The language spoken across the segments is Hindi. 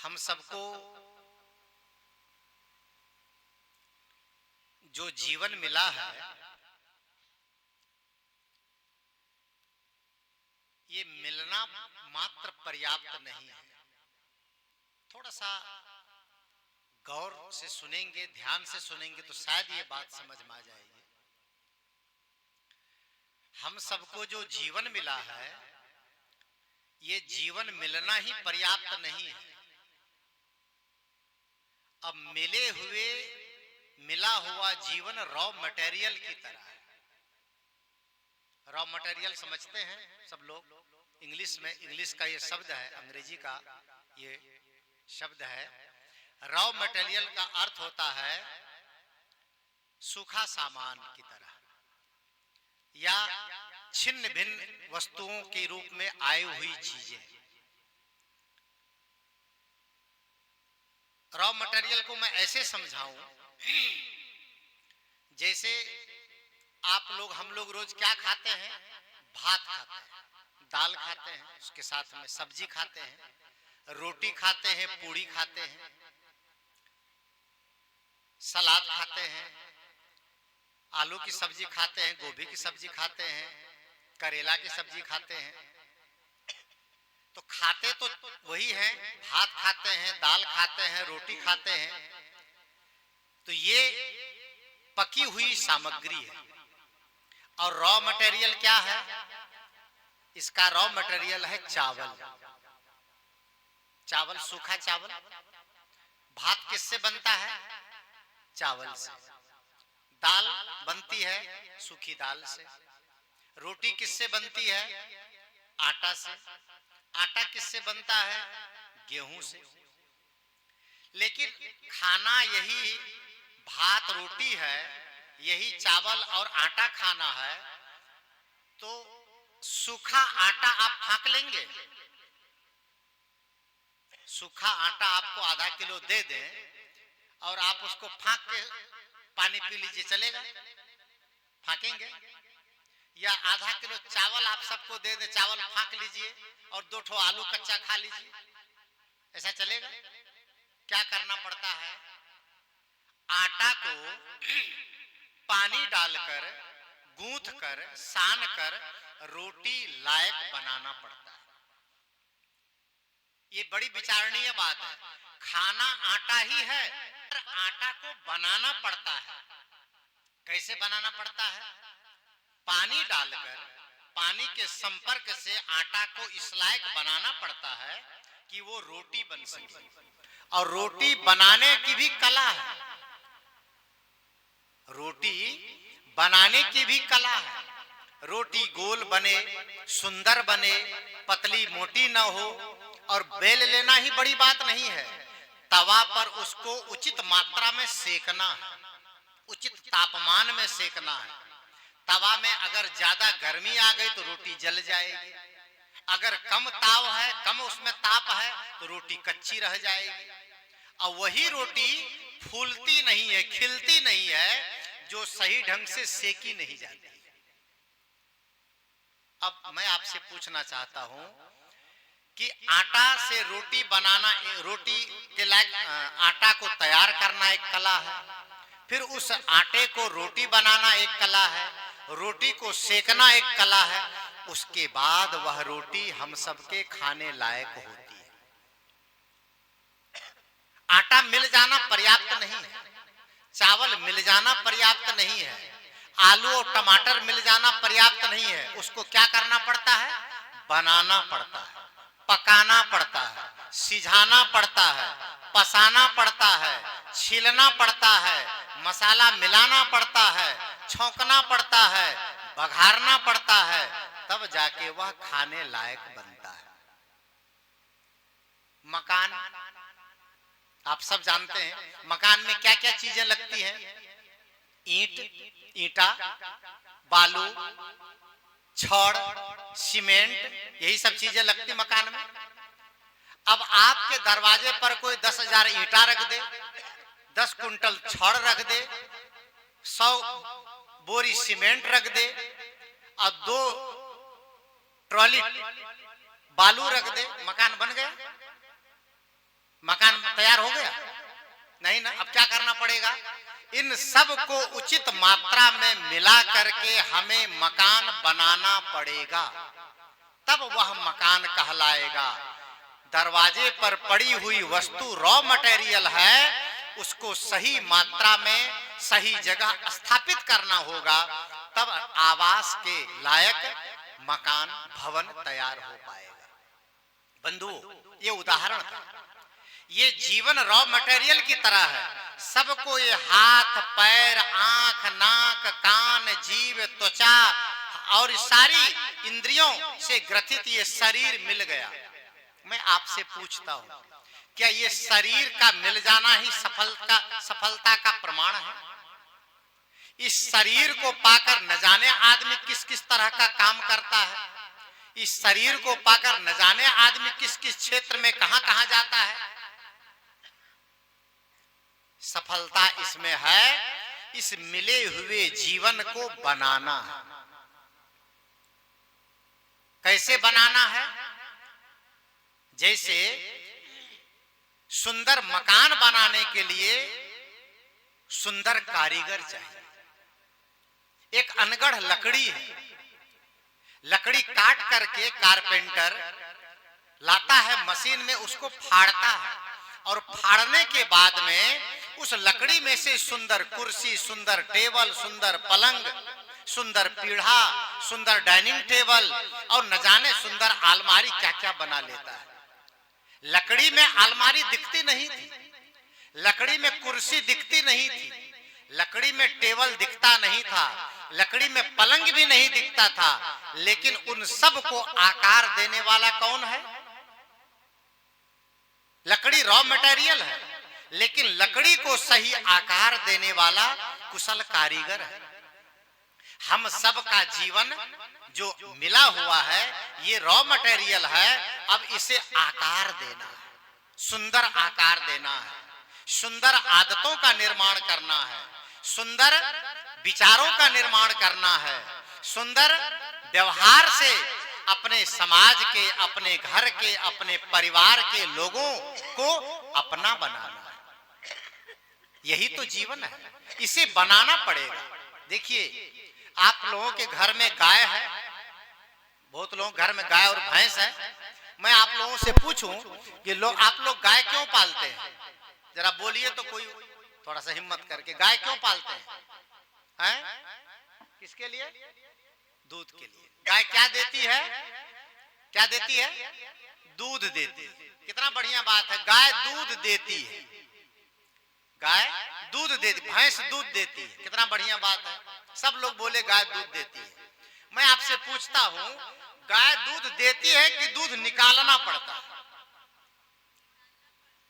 हम सबको जो जीवन मिला है ये मिलना मात्र पर्याप्त नहीं है। थोड़ा सा गौर से सुनेंगे, ध्यान से सुनेंगे तो शायद ये बात समझ में आ जाएगी। हम सबको जो जीवन मिला है ये जीवन मिलना ही पर्याप्त नहीं है। अब मिला हुआ जीवन रॉ मटेरियल की तरह है। रॉ मटेरियल समझते हैं सब लोग? इंग्लिश का ये शब्द है, अंग्रेजी का ये शब्द है। रॉ मटेरियल का अर्थ होता है सूखा सामान की तरह या छिन्न भिन्न वस्तुओं के रूप में आई हुई चीजें। रॉ मटेरियल को मैं ऐसे समझाऊं जैसे हम लोग रोज क्या खाते हैं? भात खाते हैं, दाल खाते हैं, उसके साथ में सब्जी खाते हैं, रोटी खाते हैं, पूड़ी खाते हैं, सलाद खाते हैं, आलू की सब्जी खाते हैं, गोभी की सब्जी खाते हैं, करेला की सब्जी खाते हैं। तो खाते तो वही हैं, भात खाते हैं, दाल खाते हैं, रोटी खाते हैं। तो ये पकी हुई सामग्री है। और रॉ मटेरियल क्या है? इसका रॉ मटेरियल है चावल। चावल, सूखा चावल। भात किससे बनता है? चावल से। दाल बनती है सूखी दाल से। रोटी किससे बनती है? आटा से। आटा किससे बनता है? गेहूं से। लेकिन खाना यही भात रोटी है, यही चावल और आटा खाना है, तो सूखा आटा आप फाँक लेंगे? सूखा आटा आपको आधा किलो दे दें और आप उसको फाँक के पानी पी लीजिए, चलेगा? फाँकेंगे? या आधा किलो चावल आप सबको दे दें, चावल फाँक लीजिए और 2 ठो आलू कच्चा खा लीजिए, ऐसा चलेगा? क्या करना पड़ता है? आटा को पानी डालकर, गूंथ कर, सान कर रोटी लायक बनाना पड़ता है। ये बड़ी विचारणीय बात है। खाना आटा ही है, पर आटा को बनाना पड़ता है। कैसे बनाना पड़ता है? पानी डालकर, पानी के संपर्क से आटा को इस लायक बनाना पड़ता है कि वो रोटी बन सके। और रोटी बनाने की भी कला है। रोटी बनाने की भी कला है। रोटी गोल बने, सुंदर बने, पतली मोटी न हो, और बेल लेना ही बड़ी बात नहीं है। तवा पर उसको उचित मात्रा में सेकना है, उचित तापमान में सेकना है। तवा में अगर ज्यादा गर्मी आ गई तो रोटी जल जाएगी। अगर कम ताव है, कम उसमें ताप है, तो रोटी कच्ची रह जाएगी। और वही रोटी फूलती नहीं है, खिलती नहीं है, जो सही ढंग से सेकी नहीं जाती। अब मैं आपसे पूछना चाहता हूं कि आटा से रोटी बनाना, रोटी के लायक आटा को तैयार करना एक कला है। फिर उस आटे को रोटी बनाना एक कला है, रोटी को सेकना एक कला है। उसके बाद वह रोटी हम सबके खाने लायक होती है। आटा मिल जाना पर्याप्त नहीं है, चावल मिल जाना पर्याप्त नहीं है, आलू और टमाटर मिल जाना पर्याप्त नहीं है। उसको क्या करना पड़ता है? बनाना पड़ता है, पकाना पड़ता है, सिझाना पड़ता है, पसाना पड़ता है, छीलना पड़ता है, मसाला मिलाना पड़ता है, छौंकना पड़ता है, बघारना पड़ता है, तब जाके वह खाने लायक बनता है। मकान आप सब जानते हैं, मकान में क्या क्या चीजें लगती हैं? ईंटा, बालू, छड़, सीमेंट, यही सब चीजें लगती मकान में। अब आपके दरवाजे पर कोई 10,000 ईंटा रख दे, 10 कुंटल छड़ रख दे, 100 बोरी सीमेंट रख दे और 2 ट्रॉली बालू रख दे, मकान बन गया? मकान तैयार हो गया? नहीं ना। अब क्या करना पड़ेगा? इन सब को उचित मात्रा में मिला करके हमें मकान बनाना पड़ेगा, तब वह मकान कहलाएगा। दरवाजे पर पड़ी हुई वस्तु रॉ मटेरियल है, उसको सही मात्रा में सही जगह स्थापित करना होगा, तब आवास के लायक मकान भवन तैयार हो पाएगा। बंधुओं, ये उदाहरण था। ये जीवन रॉ मटेरियल की तरह है। सबको ये हाथ, पैर, आंख, नाक, कान, जीभ, त्वचा और सारी इंद्रियों से ग्रथित ये शरीर मिल गया। मैं आपसे पूछता हूं, क्या ये शरीर का मिल जाना ही सफलता का प्रमाण है? इस शरीर को पाकर न जाने आदमी किस किस तरह का काम करता है। इस शरीर को पाकर न जाने आदमी किस किस क्षेत्र में कहां कहां जाता है। सफलता इसमें है, इस मिले हुए जीवन को बनाना। कैसे बनाना है? जैसे सुंदर मकान बनाने के लिए सुंदर कारीगर चाहिए। एक अनगढ़ लकड़ी है, लकड़ी काट करके कारपेंटर लाता है मशीन में, उसको फाड़ता है और फाड़ने के बाद में उस लकड़ी में से सुंदर कुर्सी, सुंदर टेबल, सुंदर पलंग, सुंदर पीढ़ा, सुंदर डाइनिंग टेबल और न जाने सुंदर अलमारी क्या क्या बना लेता है। लकड़ी में अलमारी दिखती नहीं थी, लकड़ी में कुर्सी दिखती नहीं थी, लकड़ी में टेबल दिखता नहीं था, लकड़ी में पलंग भी नहीं दिखता था, लेकिन उन सब को आकार देने वाला कौन है? लकड़ी रॉ मटेरियल है, लेकिन लकड़ी को सही आकार देने वाला कुशल कारीगर है। हम सब का जीवन जो मिला हुआ है ये रॉ मटेरियल है। अब इसे आकार देना है, सुंदर आकार देना है, सुंदर आदतों का निर्माण करना है, सुंदर विचारों का निर्माण करना है, सुंदर व्यवहार से अपने समाज के, अपने घर के, अपने परिवार के लोगों को अपना बनाना है। यही तो जीवन है, इसे बनाना पड़ेगा। देखिए, आप लोगों के घर में गाय है, बहुत लोगों घर में गाय और भैंस है। मैं आप लोगों से पूछूं कि आप लोग गाय क्यों पालते हैं? जरा बोलिए तो, कोई थोड़ा सा हिम्मत करके। गाय क्यों पालते हैं? किसके लिए? दूध के लिए। गाय क्या देती है? क्या देती है? दूध देती है। कितना बढ़िया बात है, गाय दूध देती है, गाय दूध देती, भैंस दूध देती है। कितना बढ़िया बात है, सब लोग बोले गाय दूध देती है। मैं आपसे पूछता हूं, गाय दूध देती है कि दूध निकालना पड़ता है?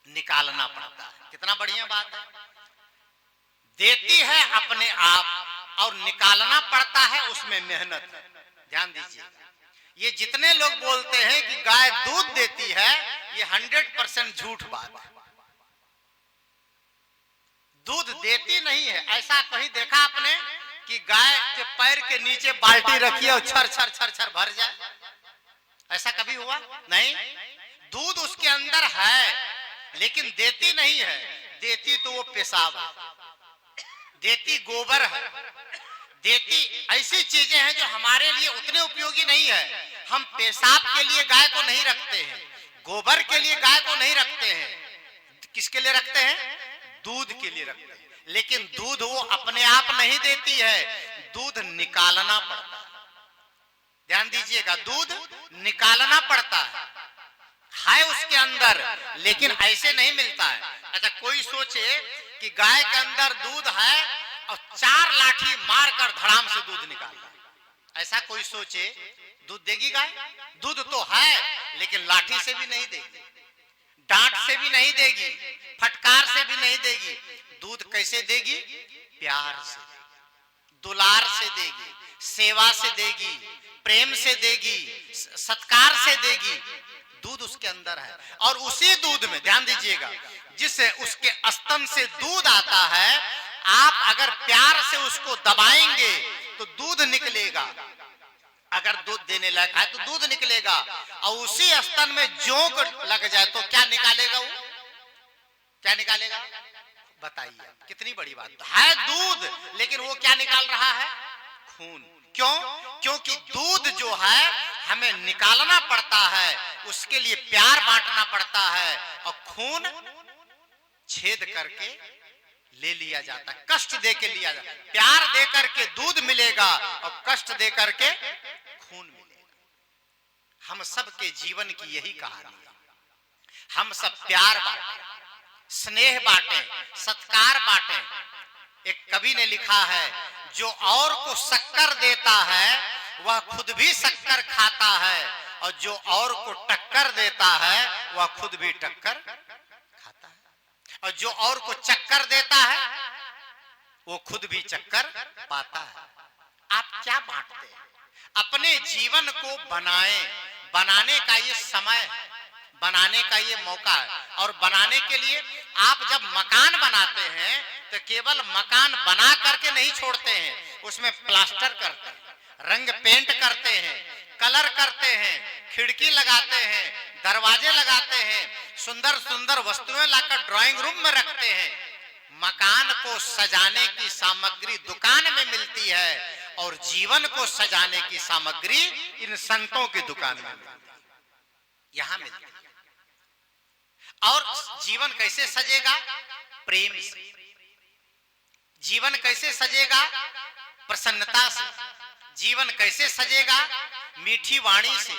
निकालना पड़ता है। कितना बढ़िया बात है, देती है अपने आप और निकालना पड़ता है, उसमें मेहनत है। ध्यान दीजिए, ये जितने लोग बोलते हैं कि गाय दूध देती है, ये 100% झूठ बात है। दूध देती नहीं है। ऐसा कहीं देखा आपने कि गाय के पैर के नीचे बाल्टी रखी और छर छर छर छर भर जाए? ऐसा कभी हुआ? नहीं। दूध उसके अंदर है, लेकिन देती नहीं है। देती तो वो पेशाब है, देती गोबर है, देती ऐसी चीजें हैं जो हमारे लिए उतने उपयोगी नहीं है। हम पेशाब के लिए गाय को नहीं रखते हैं, गोबर के लिए गाय को नहीं रखते हैं। किसके लिए रखते हैं? दूध के लिए रखते हैं। लेकिन दूध वो अपने आप नहीं देती है, दूध निकालना पड़ता है। ध्यान दीजिएगा, दूध निकालना पड़ता है उसके अंदर, लेकिन ऐसे नहीं मिलता है। अच्छा, कोई सोचे कि गाय के अंदर दूध है और 4 लाठी मारकर धड़ाम से दूध निकालना, ऐसा कोई सोचे? दूध देगी गाय? दूध तो है, लेकिन लाठी से भी नहीं देगी, डांट से भी नहीं देगी, फटकार से भी नहीं देगी। दूध कैसे देगी? प्यार से, दुलार से देगी, सेवा से देगी, प्रेम से देगी, सत्कार से देगी। दूध उसके अंदर है। और उसी दूध में ध्यान दीजिएगा, जिससे उसके स्तन से दूध आता है, आप अगर प्यार से उसको दबाएंगे तो दूध निकलेगा। अगर दूध देने लायक है तो दूध निकलेगा। और उसी स्तन में जोंक लग जाए तो क्या निकालेगा वो? क्या निकालेगा? बताइए, कितनी बड़ी बात है। दूध, लेकिन वो क्या निकाल रहा है? खून। क्यों? क्योंकि दूध जो है हमें निकालना पड़ता है, उसके लिए प्यार बांटना पड़ता है, और खून छेद करके ले लिया जाता है, कष्ट दे के लिया जाता है। प्यार दे करके दूध मिलेगा और कष्ट दे करके खून मिलेगा। हम सब के जीवन की यही कहानी है। हम सब प्यार बांटें, स्नेह बांटें, सत्कार बांटें। एक कवि ने लिखा है, जो और को शक्कर देता है वह खुद भी शक्कर खाता है, और जो और को टक्कर देता है वह खुद भी टक्कर खाता है, और जो और को चक्कर देता है वो खुद भी चक्कर पाता है। आप क्या बांटते हैं? अपने जीवन को बनाएं। बनाने का ये समय है, बनाने का ये मौका है। और बनाने के लिए आप जब मकान बनाते हैं तो केवल मकान बना करके नहीं छोड़ते हैं, उसमें प्लास्टर करते हैं, रंग पेंट करते हैं, कलर करते हैं, खिड़की लगाते हैं, दरवाजे लगाते हैं, सुंदर सुंदर वस्तुएं लाकर ड्राइंग रूम में रखते हैं। मकान को सजाने की सामग्री दुकान में मिलती है, और जीवन को सजाने की सामग्री इन संतों की दुकान में मिलती है, यहां मिलती है। और जीवन कैसे सजेगा? प्रेम से। जीवन कैसे सजेगा? प्रसन्नता से। जीवन कैसे सजेगा? मीठी वाणी से।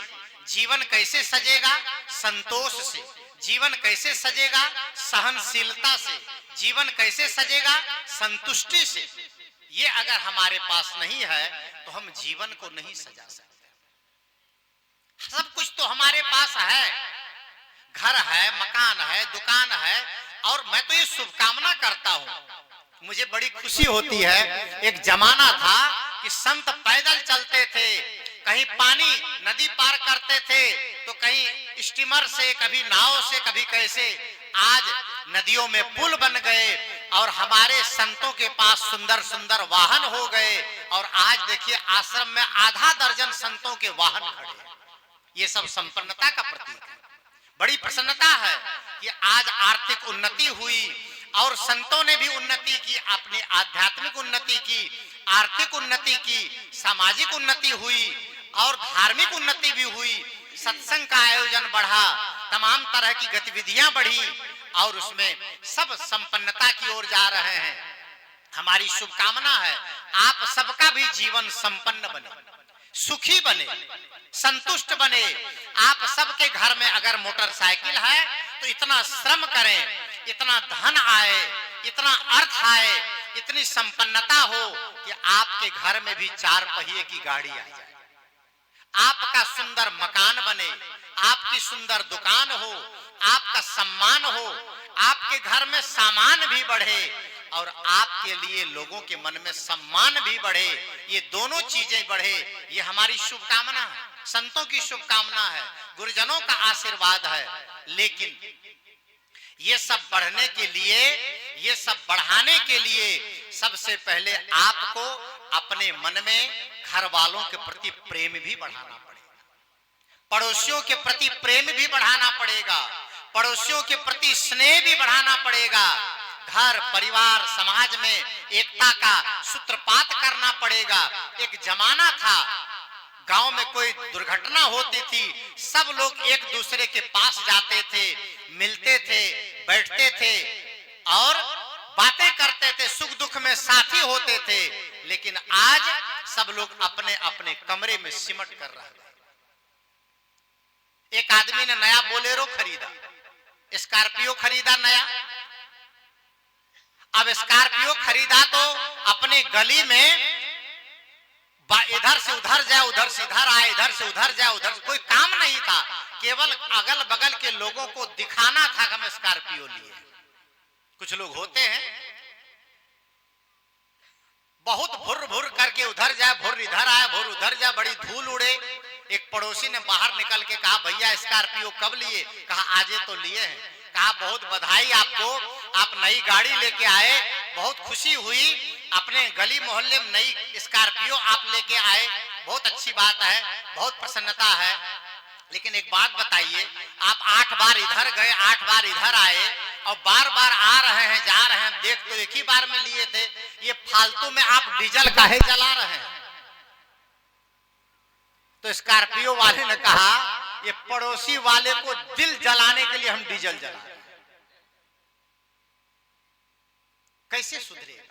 जीवन कैसे सजेगा? संतोष से। जीवन कैसे सजेगा? सहनशीलता से। जीवन कैसे सजेगा? संतुष्टि से। ये अगर हमारे पास नहीं है तो हम जीवन को नहीं सजा सकते। सब कुछ तो हमारे पास है, घर है, मकान है, दुकान है, और मैं तो ये शुभकामना करता हूं, मुझे बड़ी खुशी होती है। एक जमाना था कि संत पैदल चलते थे, कहीं पानी नदी पार करते थे तो कहीं स्टीमर से, कभी नाव से, कभी कैसे। आज नदियों में पुल बन गए और हमारे संतों के पास सुंदर सुंदर वाहन हो गए, और आज देखिए आश्रम में आधा दर्जन संतों के वाहन खड़े हैं। ये सब संपन्नता का प्रतीक है। बड़ी प्रसन्नता है कि आज आर्थिक उन्नति हुई और संतों ने भी उन्नति की, अपनी आध्यात्मिक उन्नति की, आर्थिक उन्नति की, सामाजिक उन्नति हुई और धार्मिक उन्नति भी हुई। सत्संग का आयोजन बढ़ा, तमाम तरह की गतिविधियां बढ़ी, और उसमें सब संपन्नता की ओर जा रहे हैं। हमारी शुभकामना है आप सबका भी जीवन संपन्न बने, सुखी बने, संतुष्ट बने। आप सबके घर में अगर मोटरसाइकिल है तो इतना श्रम करें, इतना धन आए, इतना अर्थ आए, इतनी संपन्नता हो कि आपके घर में भी 4 पहिए की गाड़ी आ जाए, आपका सुंदर मकान बने, आपकी सुंदर दुकान हो, आपका सम्मान हो, आपके घर में सामान भी बढ़े और आपके लिए लोगों के मन में सम्मान भी बढ़े। ये दोनों चीजें बढ़े, ये हमारी शुभकामना है, संतों की शुभकामना है, गुरुजनों का आशीर्वाद है। लेकिन ये सब बढ़ने के लिए, ये सब बढ़ाने के लिए सबसे पहले आपको अपने मन में घर वालों के प्रति प्रेम भी बढ़ाना पड़ेगा, पड़ोसियों के प्रति प्रेम भी बढ़ाना पड़ेगा, पड़ोसियों के प्रति स्नेह भी बढ़ाना पड़ेगा। घर, परिवार, समाज में एकता का सूत्रपात करना पड़ेगा। एक जमाना था, गांव में कोई दुर्घटना होती थी, सब लोग एक दूसरे के पास जाते थे, मिलते थे, बैठते थे और बातें करते थे, सुख दुख में साथी होते थे। लेकिन आज सब लोग अपने अपने कमरे में सिमट कर रह गए। एक आदमी ने नया बोलेरो खरीदा, स्कॉर्पियो खरीदा नया। अब स्कॉर्पियो खरीदा तो अपने गली में इधर से उधर जाए, उधर से इधर आए, इधर से उधर जाए, उधर से, कोई काम नहीं था, केवल अगल बगल के लोगों को दिखाना था कि हम स्कॉर्पियो लिए। कुछ लोग होते हैं बहुत भुर भुर करके उधर जाए, भुर इधर आए, भुर उधर जाए, बड़ी धूल उड़े। एक पड़ोसी ने बाहर निकल के कहा, भैया स्कॉर्पियो कब लिए? कहा आजे तो लिए हैं। कहा बहुत बधाई आपको, आप नई गाड़ी लेके आए, बहुत खुशी हुई, अपने गली मोहल्ले में नई स्कॉर्पियो आप लेके आए, बहुत अच्छी बात है, बहुत प्रसन्नता है। लेकिन एक बात बताइए, आप 8 बार इधर गए, 8 बार इधर आए और बार बार आ रहे हैं जा रहे हैं, देख तो एक ही बार में लिए थे, ये फालतू में आप डीजल काहे जला रहे हैं? तो स्कॉर्पियो वाले ने कहा ये पड़ोसी वाले को दिल जलाने के लिए हम डीजल जला रहे हैं, कैसे सुधरेगा?